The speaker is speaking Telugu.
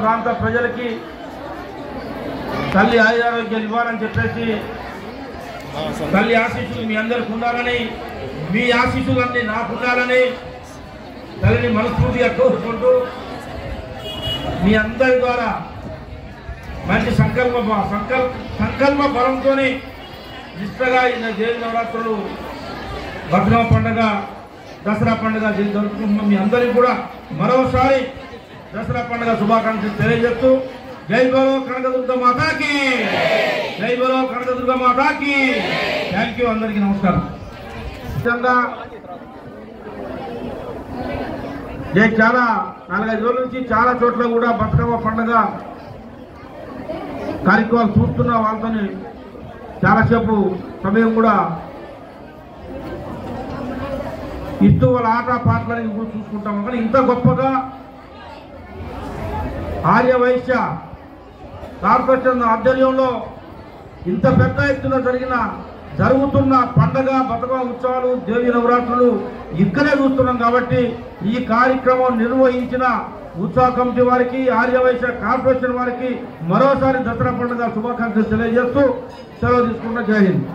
ప్రాంత ప్రజలకి తల్లి ఆయురారోగ్యాలు ఇవ్వాలని చెప్పేసి తల్లి ఆశీస్సులు మీ అందరికి ఉండాలని, మీ ఆశీస్సులన్నీ నాకు ఉండాలని తల్లిని మనస్ఫూర్తిగా కోరుకుంటూ మీ అందరి ద్వారా మంచి సంకల్ప బలంతో నిష్టగా ఈ దేవి నవరాత్రులు, బతుకమ్మ పండుగ, దసరా పండుగ జరుపుకుంటున్నాం. మీ అందరికీ కూడా మరోసారి దసరా పండుగ శుభాకాంక్షలు తెలియజేస్తూ జై బలో కనకదుర్గ మాతాకి, జై బలో కనకదుర్గ మాతాకి. థ్యాంక్ యూ, అందరికీ నమస్కారం. నిజంగా నేను చాలా 4-5 రోజుల నుంచి చాలా చోట్ల కూడా బతుకమ్మ పండుగ కార్యక్రమాలు చూస్తున్న వాళ్ళతో చాలాసేపు సమయం కూడా ఇస్తూ వాళ్ళ ఆట పాటలని చూసుకుంటాము. కానీ ఇంత గొప్పగా ఆర్యవైశ్య కార్పొరేషన్ ఆధ్వర్యంలో ఇంత పెద్ద ఎత్తున జరుగుతున్న పండగ, బతుకమ్మ ఉత్సవాలు, దేవి నవరాత్రులు ఇక్కడే చూస్తున్నాం. కాబట్టి ఈ కార్యక్రమం నిర్వహించిన ఉత్సవ కమిటీ వారికి, ఆర్యవైశ్య కార్పొరేషన్ వారికి మరోసారి దసరా పండుగ శుభాకాంక్షలు తెలియజేస్తూ సెలవు తీసుకున్న. జై హింద్.